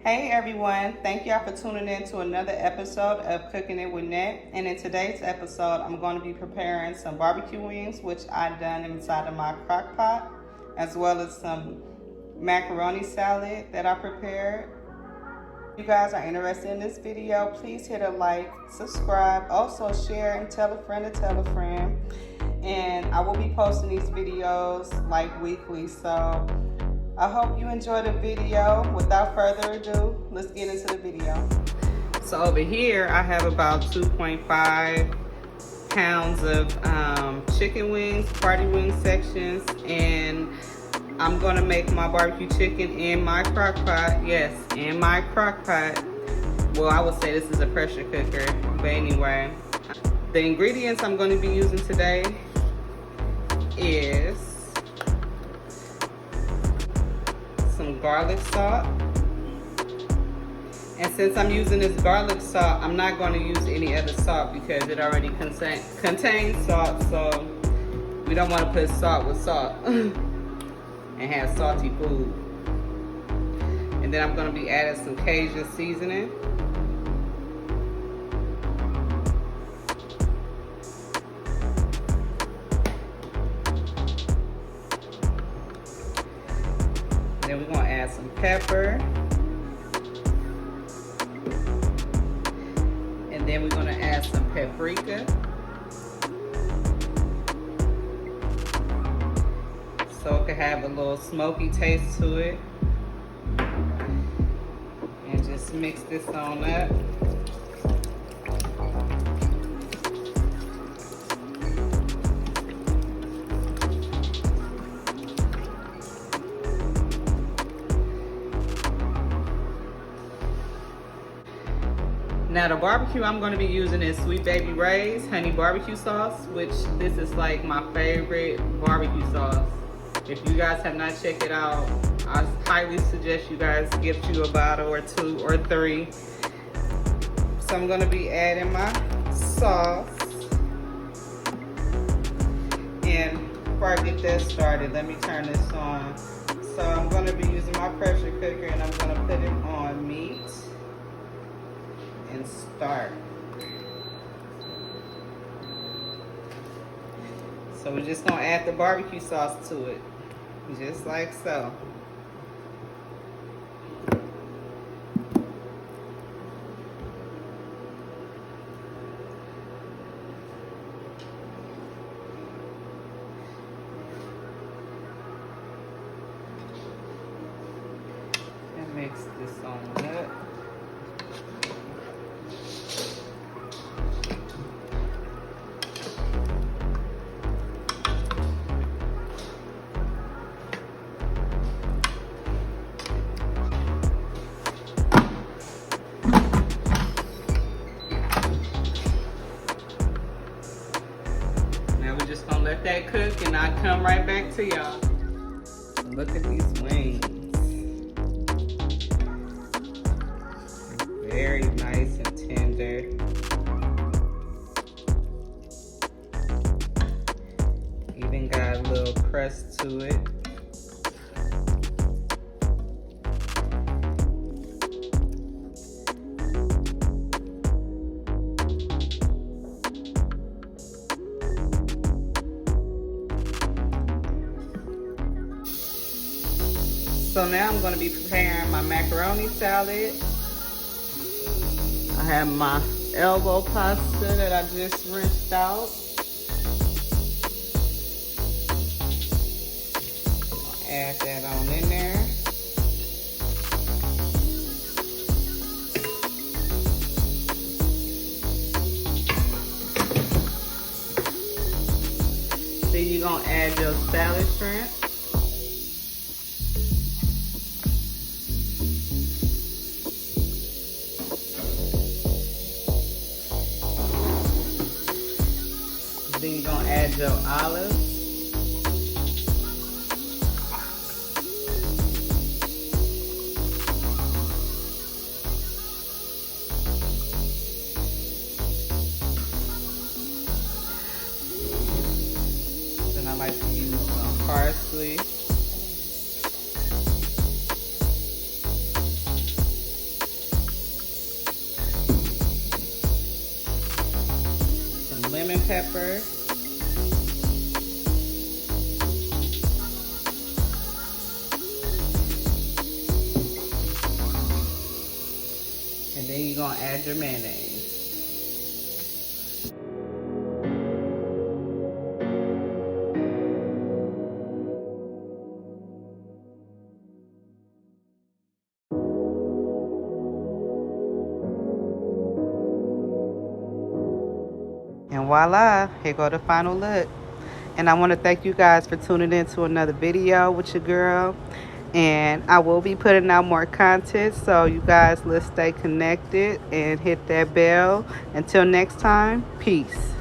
Hey everyone, thank y'all for tuning in to another episode of Cooking It with Nett. And in today's episode, I'm going to be preparing some barbecue wings, which I've done inside of my crock pot, as well as some macaroni salad that I prepared. If you guys are interested in this video, please hit a like, subscribe, also share and tell a friend to tell a friend. And I will be posting these videos like weekly, so I hope you enjoy the video. Without further ado, let's get into the video. So over here, I have about 2.5 pounds of chicken wings, party wing sections, and I'm gonna make my barbecue chicken in my crock pot. Yes, in my crock pot. Well, I would say this is a pressure cooker, but anyway. The ingredients I'm gonna be using today is some garlic salt, and since I'm using this garlic salt, I'm not going to use any other salt because it already contains salt, so we don't want to put salt with salt and have salty food. And then I'm going to be adding some Cajun seasoning. Then we're gonna add some pepper. And then we're gonna add some paprika. So it can have a little smoky taste to it. And just mix this on up. Now the barbecue I'm going to be using is Sweet Baby Ray's honey barbecue sauce, which this is like my favorite barbecue sauce. If you guys have not checked it out, I highly suggest you guys get you a bottle or 2 or 3. So I'm going to be adding my sauce. And before I get that started, let me turn this on. So I'm going to be using my pressure cooker and I'm going to put it on meat. And start. So we're just gonna add the barbecue sauce to it, just like so. And mix this on up. Just gonna let that cook and I'll come right back to y'all. Look at these wings. Very nice and tender. Even got a little crust to it. So now I'm going to be preparing my macaroni salad. I have my elbow pasta that I just rinsed out. I'll add that on in there. Then you're going to add your salad shrimp. Then you're gonna add your olives. Then I like to use some parsley. pepper. And then you're gonna add your mayonnaise. And voila, here go the final look. And I want to thank you guys for tuning in to another video with your girl. And I will be putting out more content, so you guys, let's stay connected and hit that bell. Until next time, peace.